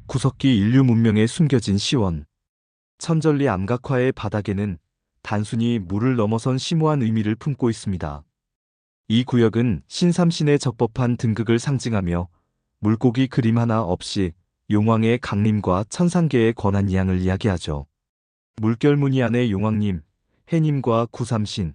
구석기 인류 문명에 숨겨진 시원. 천절리 암각화의 바닥에는 단순히 물을 넘어선 심오한 의미를 품고 있습니다. 이 구역은 신삼신의 적법한 등극을 상징하며 물고기 그림 하나 없이 용왕의 강림과 천상계의 권한 이양을 이야기하죠. 물결무늬 안의 용왕님, 해님과 구삼신,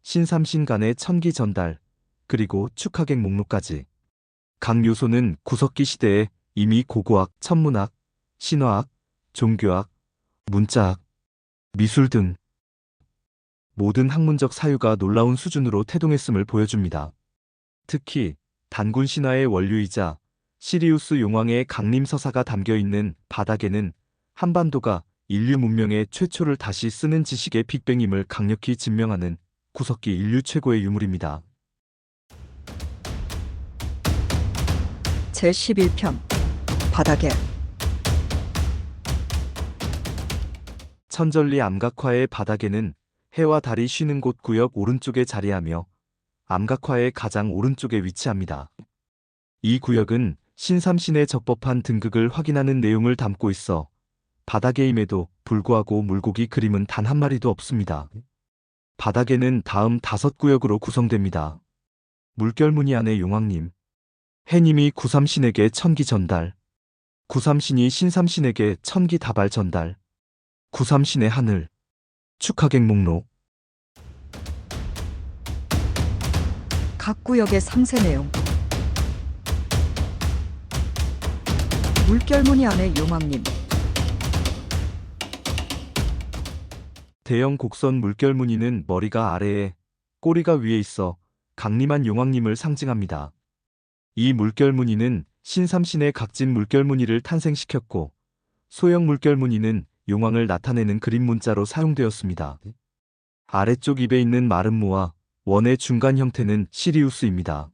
신삼신 간의 천기 전달, 그리고 축하객 목록까지. 각 요소는 구석기 시대에 이미 고고학, 천문학, 신화학, 종교학, 문자학, 미술 등 모든 학문적 사유가 놀라운 수준으로 태동했음을 보여줍니다. 특히 단군 신화의 원류이자 시리우스 용왕의 강림 서사가 담겨있는 바닥에는 한반도가 인류 문명의 최초를 다시 쓰는 지식의 빅뱅임을 강력히 증명하는 구석기 인류 최고의 유물입니다. 제11편 바닥에. 천절리 암각화의 바닥에는 해와 달이 쉬는 곳 구역 오른쪽에 자리하며 암각화의 가장 오른쪽에 위치합니다. 이 구역은 신삼신의 적법한 등극을 확인하는 내용을 담고 있어 바닥에임에도 불구하고 물고기 그림은 단 한 마리도 없습니다. 바닥에는 다음 5구역으로 구성됩니다. 물결무늬 안의 용왕님, 해님이 구삼신에게 천기 전달, 구삼신이 신삼신에게 천기 다발 전달, 구삼신의 하늘, 축하객 목록. 각 구역의 상세 내용. 물결무늬 안의 용왕님. 대형 곡선 물결무늬는 머리가 아래에, 꼬리가 위에 있어 강림한 용왕님을 상징합니다. 이 물결무늬는 신삼신의 각진 물결무늬를 탄생시켰고, 소형 물결무늬는 용왕을 나타내는 그림 문자로 사용되었습니다. 아래쪽 입에 있는 마른 무와 원의 중간 형태는 시리우스입니다.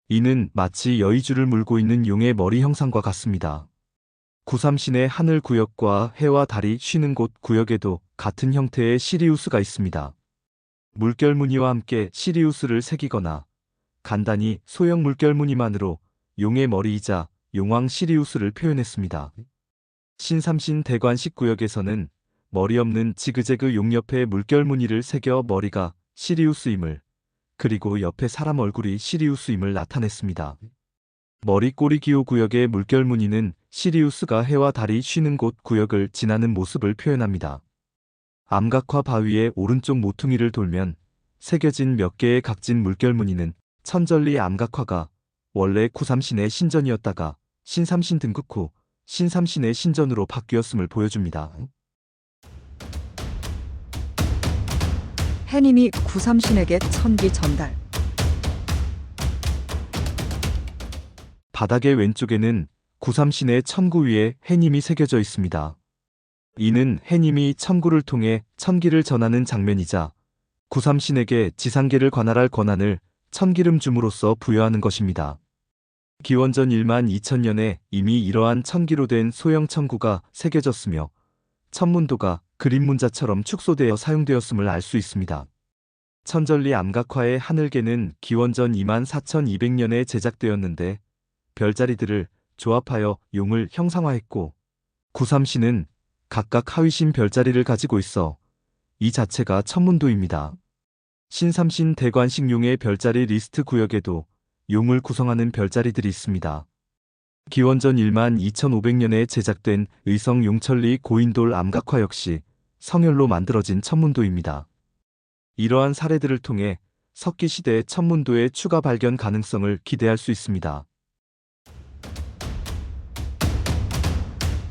이는 마치 여의주를 물고 있는 용의 머리 형상과 같습니다. 구삼신의 하늘 구역과 해와 달이 쉬는 곳 구역에도 같은 형태의 시리우스가 있습니다. 물결무늬와 함께 시리우스를 새기거나 간단히 소형 물결무늬만으로 용의 머리이자 용왕 시리우스를 표현했습니다. 신삼신 대관식 구역에서는 머리 없는 지그재그 용 옆에 물결무늬를 새겨 머리가 시리우스임을, 그리고 옆에 사람 얼굴이 시리우스임을 나타냈습니다. 머리 꼬리 기호 구역의 물결무늬는 시리우스가 해와 달이 쉬는 곳 구역을 지나는 모습을 표현합니다. 암각화 바위의 오른쪽 모퉁이를 돌면 새겨진 몇 개의 각진 물결무늬는 천절리 암각화가 원래 구삼신의 신전이었다가 신삼신 등극 후 신삼신의 신전으로 바뀌었음을 보여줍니다. 해님이 구삼신에게 천기 전달. 바닥의 왼쪽에는 구삼신의 천구 위에 해님이 새겨져 있습니다. 이는 해님이 천구를 통해 천기를 전하는 장면이자 구삼신에게 지상계를 관할할 권한을 천기름 줌으로써 부여하는 것입니다. 기원전 1만 2000년에 이미 이러한 천기로 된 소형 천구가 새겨졌으며 천문도가 그림 문자처럼 축소되어 사용되었음을 알 수 있습니다. 천절리 암각화의 하늘계는 기원전 2만 4200년에 제작되었는데 별자리들을 조합하여 용을 형상화했고, 구삼신은 각각 하위신 별자리를 가지고 있어 이 자체가 천문도입니다. 신삼신 대관식 용의 별자리 리스트 구역에도 용을 구성하는 별자리들이 있습니다. 기원전 1만 2500년에 제작된 의성 용천리 고인돌 암각화 역시 성혈로 만들어진 천문도입니다. 이러한 사례들을 통해 석기시대 천문도의 추가 발견 가능성을 기대할 수 있습니다.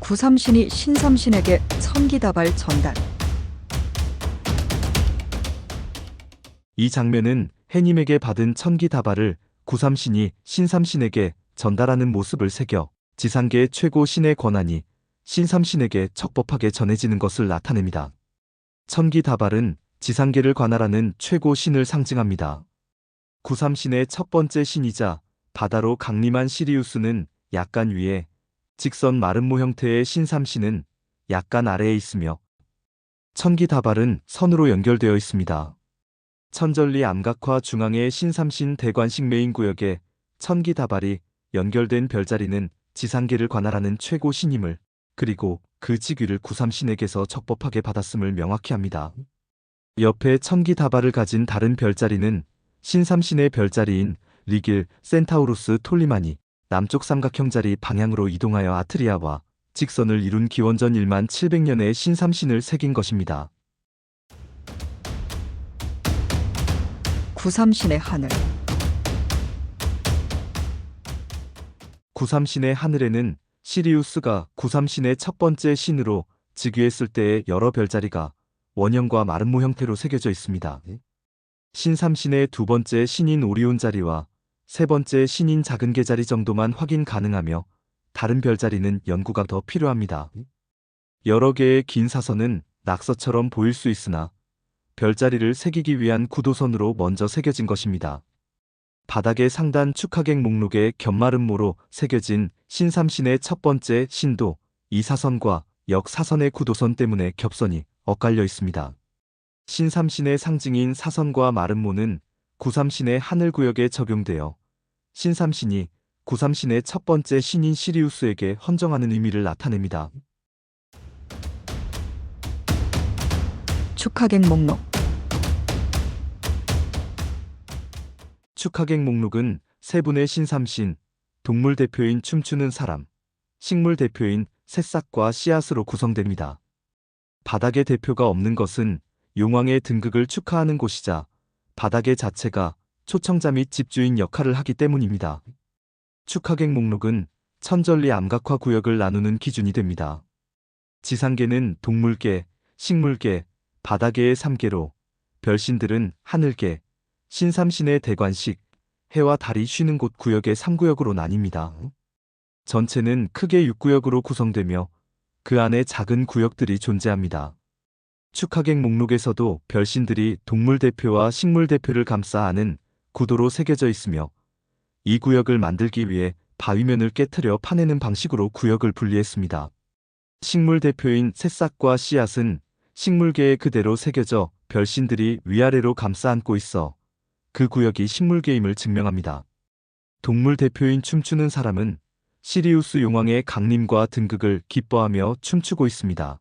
구삼신이 신삼신에게 천기다발 전달. 이 장면은 해님에게 받은 천기 다발을 구삼신이 신삼신에게 전달하는 모습을 새겨 지상계의 최고 신의 권한이 신삼신에게 적법하게 전해지는 것을 나타냅니다. 천기 다발은 지상계를 관할하는 최고 신을 상징합니다. 구삼신의 첫 번째 신이자 바다로 강림한 시리우스는 약간 위에, 직선 마름모 형태의 신삼신은 약간 아래에 있으며 천기 다발은 선으로 연결되어 있습니다. 천절리 암각화 중앙의 신삼신 대관식 메인 구역에 천기 다발이 연결된 별자리는 지상계를 관할하는 최고 신임을 그리고 그 직위를 구삼신에게서 적법하게 받았음을 명확히 합니다. 옆에 천기다발을 가진 다른 별자리는 신삼신의 별자리인 리길, 센타우루스, 톨리마니, 남쪽 삼각형자리 방향으로 이동하여 아트리아와 직선을 이룬 기원전 1만 700년에 신삼신을 새긴 것입니다. 구삼신의 하늘. 구삼신의 하늘에는 시리우스가 구삼신의 첫 번째 신으로 즉위했을 때의 여러 별자리가 원형과 마름모 형태로 새겨져 있습니다. 신삼신의 두 번째 신인 오리온 자리와 세 번째 신인 작은 개 자리 정도만 확인 가능하며 다른 별자리는 연구가 더 필요합니다. 여러 개의 긴 사선은 낙서처럼 보일 수 있으나 별자리를 새기기 위한 구도선으로 먼저 새겨진 것입니다. 바닥의 상단 축하객 목록에 견마름모로 새겨진 신삼신의 첫 번째 신도 이 사선과 역사선의 구도선 때문에 겹선이 엇갈려 있습니다. 신삼신의 상징인 사선과 마름모는 구삼신의 하늘구역에 적용되어 신삼신이 구삼신의 첫 번째 신인 시리우스에게 헌정하는 의미를 나타냅니다. 축하객 목록. 축하객 목록은 세 분의 신삼신, 동물 대표인 춤추는 사람, 식물 대표인 새싹과 씨앗으로 구성됩니다. 바닥에 대표가 없는 것은 용왕의 등극을 축하하는 곳이자 바닥의 자체가 초청자 및 집주인 역할을 하기 때문입니다. 축하객 목록은 천전리 암각화 구역을 나누는 기준이 됩니다. 지상계는 동물계, 식물계, 바다계의 3계로, 별신들은 하늘계, 신삼신의 대관식, 해와 달이 쉬는 곳 구역의 3구역으로 나뉩니다. 전체는 크게 6구역으로 구성되며 그 안에 작은 구역들이 존재합니다. 축하객 목록에서도 별신들이 동물 대표와 식물 대표를 감싸 안은 구도로 새겨져 있으며 이 구역을 만들기 위해 바위면을 깨트려 파내는 방식으로 구역을 분리했습니다. 식물 대표인 새싹과 씨앗은 식물계에 그대로 새겨져 별신들이 위아래로 감싸 안고 있어 그 구역이 식물계임을 증명합니다. 동물 대표인 춤추는 사람은 시리우스 용왕의 강림과 등극을 기뻐하며 춤추고 있습니다.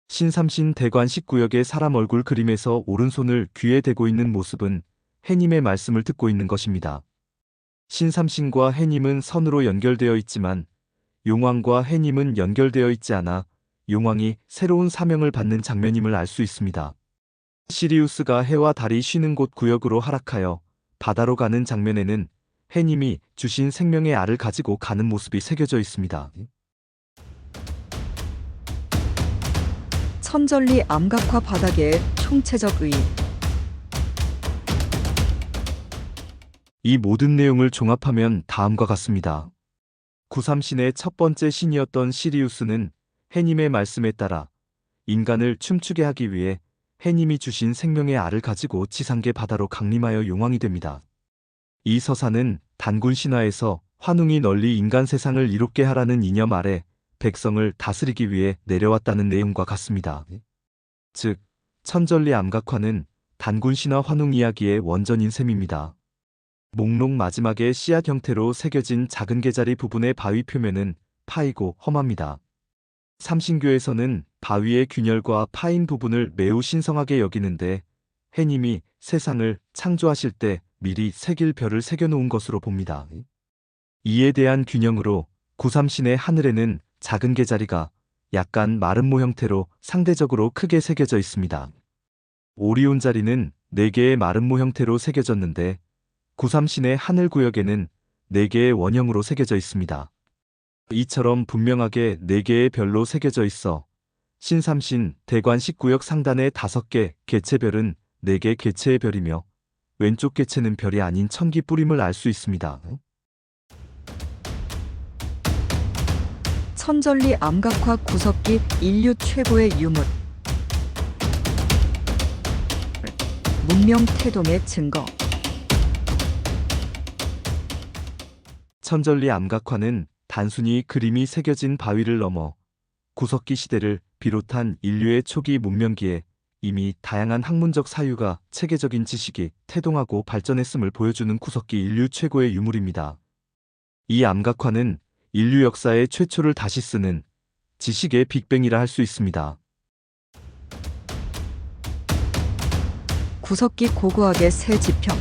신삼신 대관식 구역의 사람 얼굴 그림에서 오른손을 귀에 대고 있는 모습은 해님의 말씀을 듣고 있는 것입니다. 신삼신과 해님은 선으로 연결되어 있지만 용왕과 해님은 연결되어 있지 않아 용왕이 새로운 사명을 받는 장면임을 알 수 있습니다. 시리우스가 해와 달이 쉬는 곳 구역으로 하락하여 바다로 가는 장면에는 해님이 주신 생명의 알을 가지고 가는 모습이 새겨져 있습니다. 천전리 암각화 바닥의 총체적 의의. 이 모든 내용을 종합하면 다음과 같습니다. 구삼신의 첫 번째 신이었던 시리우스는 해님의 말씀에 따라 인간을 춤추게 하기 위해 해님이 주신 생명의 알을 가지고 지상계 바다로 강림하여 용왕이 됩니다. 이 서사는 단군 신화에서 환웅이 널리 인간 세상을 이롭게 하라는 이념 아래 백성을 다스리기 위해 내려왔다는 내용과 같습니다. 즉, 천전리 암각화는 단군 신화 환웅 이야기의 원전인 셈입니다. 목록 마지막에 씨앗 형태로 새겨진 작은 개자리 부분의 바위 표면은 파이고 험합니다. 삼신교에서는 바위의 균열과 파인 부분을 매우 신성하게 여기는데 해님이 세상을 창조하실 때 미리 새길 별을 새겨놓은 것으로 봅니다. 이에 대한 균형으로 구삼신의 하늘에는 작은 개자리가 약간 마름모 형태로 상대적으로 크게 새겨져 있습니다. 오리온 자리는 4개의 마름모 형태로 새겨졌는데 구삼신의 하늘 구역에는 4개의 원형으로 새겨져 있습니다. 이처럼 분명하게 4개의 별로 새겨져 있어 신삼신 대관식 구역 상단의 5개 개체별은 4개 개체의 별이며 왼쪽 개체는 별이 아닌 천기 뿌림을 알 수 있습니다. 천전리 암각화 구석기 인류 최고의 유물. 문명 태동의 증거. 천전리 암각화는 단순히 그림이 새겨진 바위를 넘어 구석기 시대를 비롯한 인류의 초기 문명기에 이미 다양한 학문적 사유가 체계적인 지식이 태동하고 발전했음을 보여주는 구석기 인류 최고의 유물입니다. 이 암각화는 인류 역사의 최초를 다시 쓰는 지식의 빅뱅이라 할 수 있습니다. 구석기 고고학의 새 지평.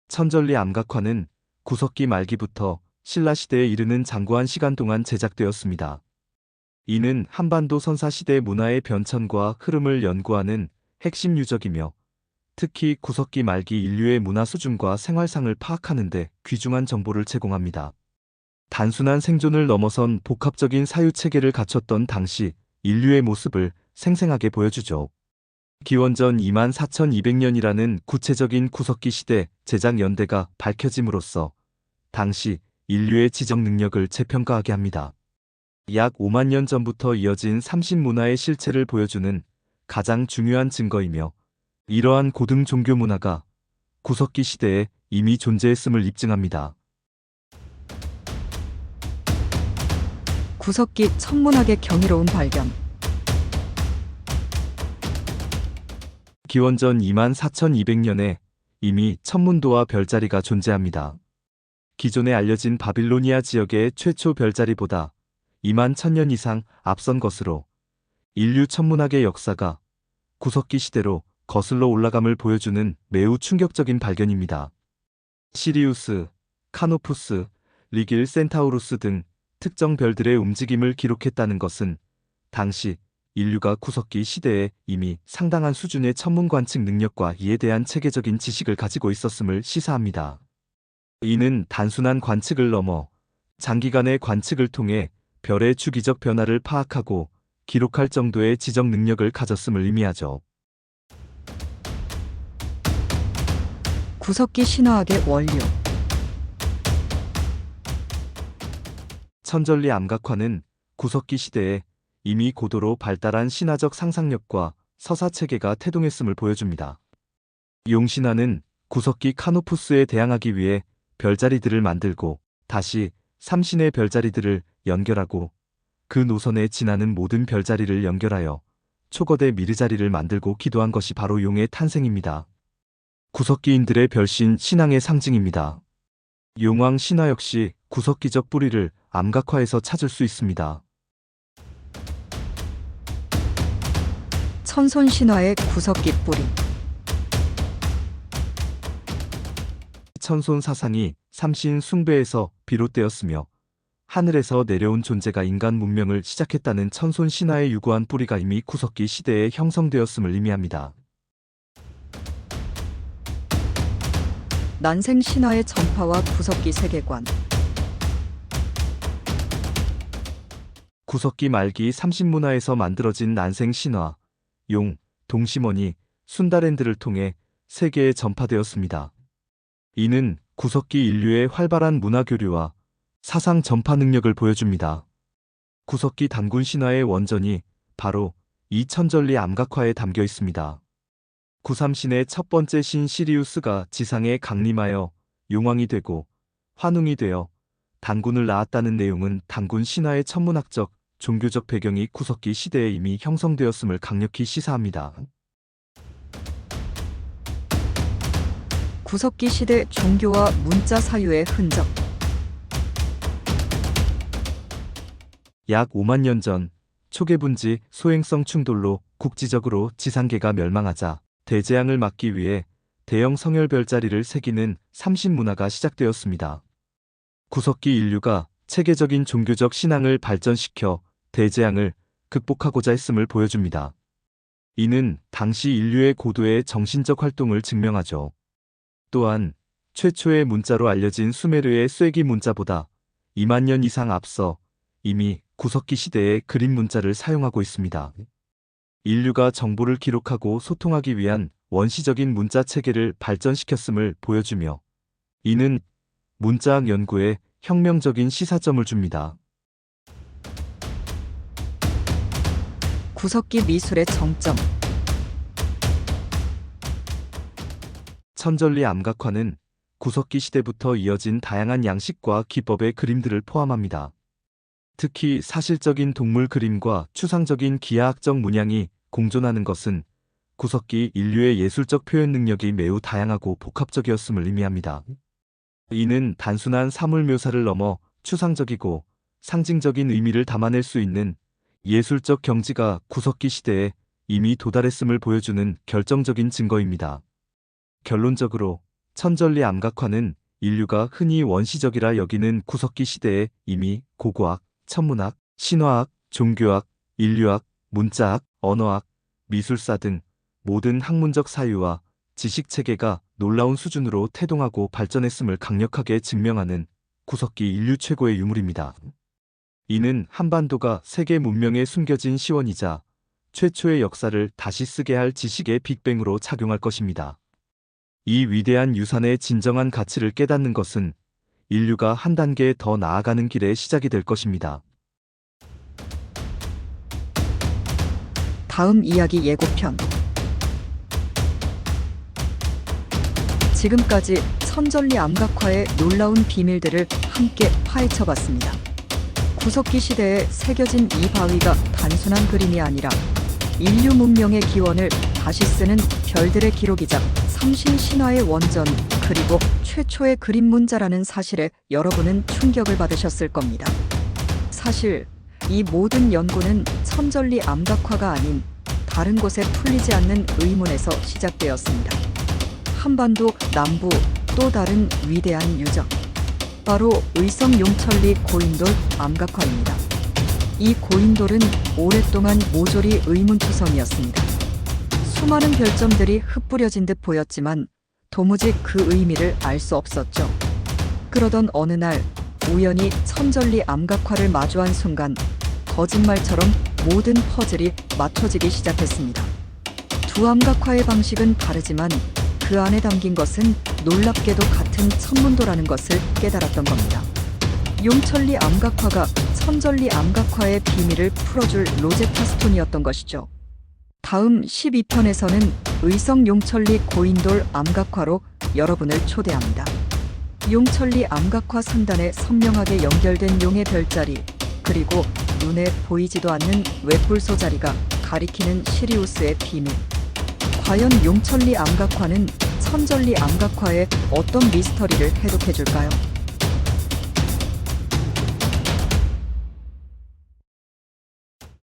천전리 암각화는 구석기 말기부터 신라시대에 이르는 장구한 시간 동안 제작되었습니다. 이는 한반도 선사시대 문화의 변천과 흐름을 연구하는 핵심 유적이며 특히 구석기 말기 인류의 문화 수준과 생활상을 파악하는 데 귀중한 정보를 제공합니다. 단순한 생존을 넘어선 복합적인 사유체계를 갖췄던 당시 인류의 모습을 생생하게 보여주죠. 기원전 24,200년이라는 구체적인 구석기 시대 제작 연대가 밝혀짐으로써 당시 인류의 지적 능력을 재평가하게 합니다. 약 5만 년 전부터 이어진 삼신문화의 실체를 보여주는 가장 중요한 증거이며 이러한 고등 종교 문화가 구석기 시대에 이미 존재했음을 입증합니다. 구석기 천문학의 경이로운 발견. 기원전 24,200년에 이미 천문도와 별자리가 존재합니다. 기존에 알려진 바빌로니아 지역의 최초 별자리보다 2만 1000년 이상 앞선 것으로 인류 천문학의 역사가 구석기 시대로 거슬러 올라감을 보여주는 매우 충격적인 발견입니다. 시리우스, 카노푸스, 리길 센타우루스 등 특정 별들의 움직임을 기록했다는 것은 당시 인류가 구석기 시대에 이미 상당한 수준의 천문 관측 능력과 이에 대한 체계적인 지식을 가지고 있었음을 시사합니다. 이는 단순한 관측을 넘어 장기간의 관측을 통해 별의 주기적 변화를 파악하고 기록할 정도의 지적 능력을 가졌음을 의미하죠. 구석기 신화학의 원류. 천전리 암각화는 구석기 시대에 이미 고도로 발달한 신화적 상상력과 서사체계가 태동했음을 보여줍니다. 용신화는 구석기 카노푸스에 대항하기 위해 별자리들을 만들고 다시 삼신의 별자리들을 연결하고 그 노선에 지나는 모든 별자리를 연결하여 초거대 미르자리를 만들고 기도한 것이 바로 용의 탄생입니다. 구석기인들의 별신 신앙의 상징입니다. 용왕 신화 역시 구석기적 뿌리를 암각화에서 찾을 수 있습니다. 천손 신화의 구석기 뿌리. 천손 사상이 삼신 숭배에서 비롯되었으며 하늘에서 내려온 존재가 인간 문명을 시작했다는 천손 신화의 유구한 뿌리가 이미 구석기 시대에 형성되었음을 의미합니다. 난생 신화의 전파와 구석기 세계관. 구석기 말기 삼신문화에서 만들어진 난생 신화, 용, 동심원이 순다랜드를 통해 세계에 전파되었습니다. 이는 구석기 인류의 활발한 문화 교류와 사상 전파 능력을 보여줍니다. 구석기 단군 신화의 원전이 바로 이 천전리 암각화에 담겨 있습니다. 구삼신의 첫 번째 신 시리우스가 지상에 강림하여 용왕이 되고 환웅이 되어 단군을 낳았다는 내용은 단군 신화의 천문학적, 종교적 배경이 구석기 시대에 이미 형성되었음을 강력히 시사합니다. 구석기 시대 종교와 문자 사유의 흔적. 약 5만 년 전 초계분지 소행성 충돌로 국지적으로 지상계가 멸망하자 대재앙을 막기 위해 대형 성혈 별자리를 새기는 삼신문화가 시작되었습니다. 구석기 인류가 체계적인 종교적 신앙을 발전시켜 대재앙을 극복하고자 했음을 보여줍니다. 이는 당시 인류의 고도의 정신적 활동을 증명하죠. 또한 최초의 문자로 알려진 수메르의 쐐기 문자보다 2만 년 이상 앞서 이미 구석기 시대에 그림 문자를 사용하고 있습니다. 인류가 정보를 기록하고 소통하기 위한 원시적인 문자 체계를 발전시켰음을 보여주며 이는 문자학 연구에 혁명적인 시사점을 줍니다. 구석기 미술의 정점. 천전리 암각화는 구석기 시대부터 이어진 다양한 양식과 기법의 그림들을 포함합니다. 특히 사실적인 동물 그림과 추상적인 기하학적 문양이 공존하는 것은 구석기 인류의 예술적 표현 능력이 매우 다양하고 복합적이었음을 의미합니다. 이는 단순한 사물 묘사를 넘어 추상적이고 상징적인 의미를 담아낼 수 있는 예술적 경지가 구석기 시대에 이미 도달했음을 보여주는 결정적인 증거입니다. 결론적으로 천전리 암각화는 인류가 흔히 원시적이라 여기는 구석기 시대에 이미 고고학, 천문학, 신화학, 종교학, 인류학, 문자학, 언어학, 미술사 등 모든 학문적 사유와 지식체계가 놀라운 수준으로 태동하고 발전했음을 강력하게 증명하는 구석기 인류 최고의 유물입니다. 이는 한반도가 세계 문명에 숨겨진 시원이자 최초의 역사를 다시 쓰게 할 지식의 빅뱅으로 작용할 것입니다. 이 위대한 유산의 진정한 가치를 깨닫는 것은 인류가 한 단계 더 나아가는 길의 시작이 될 것입니다. 다음 이야기 예고편. 지금까지 천전리 암각화의 놀라운 비밀들을 함께 파헤쳐봤습니다. 구석기 시대에 새겨진 이 바위가 단순한 그림이 아니라 인류 문명의 기원을 다시 쓰는 별들의 기록이자 삼신 신화의 원전, 그리고 최초의 그림 문자라는 사실에 여러분은 충격을 받으셨을 겁니다. 사실 이 모든 연구는 천전리 암각화가 아닌 다른 곳에 풀리지 않는 의문에서 시작되었습니다. 한반도 남부 또 다른 위대한 유적, 바로 의성 용천리 고인돌 암각화입니다. 이 고인돌은 오랫동안 모조리 의문투성이었습니다. 수많은 별점들이 흩뿌려진 듯 보였지만 도무지 그 의미를 알 수 없었죠. 그러던 어느 날 우연히 천전리 암각화를 마주한 순간 거짓말처럼 모든 퍼즐이 맞춰지기 시작했습니다. 두 암각화의 방식은 다르지만 그 안에 담긴 것은 놀랍게도 같은 천문도라는 것을 깨달았던 겁니다. 용천리 암각화가 천전리 암각화의 비밀을 풀어줄 로제타 스톤이었던 것이죠. 다음 12편에서는 의성 용천리 고인돌 암각화로 여러분을 초대합니다. 용천리 암각화 상단에 선명하게 연결된 용의 별자리, 그리고 눈에 보이지도 않는 외뿔소 자리가 가리키는 시리우스의 비밀. 과연 용천리 암각화는 천전리 암각화에 어떤 미스터리를 해독해줄까요?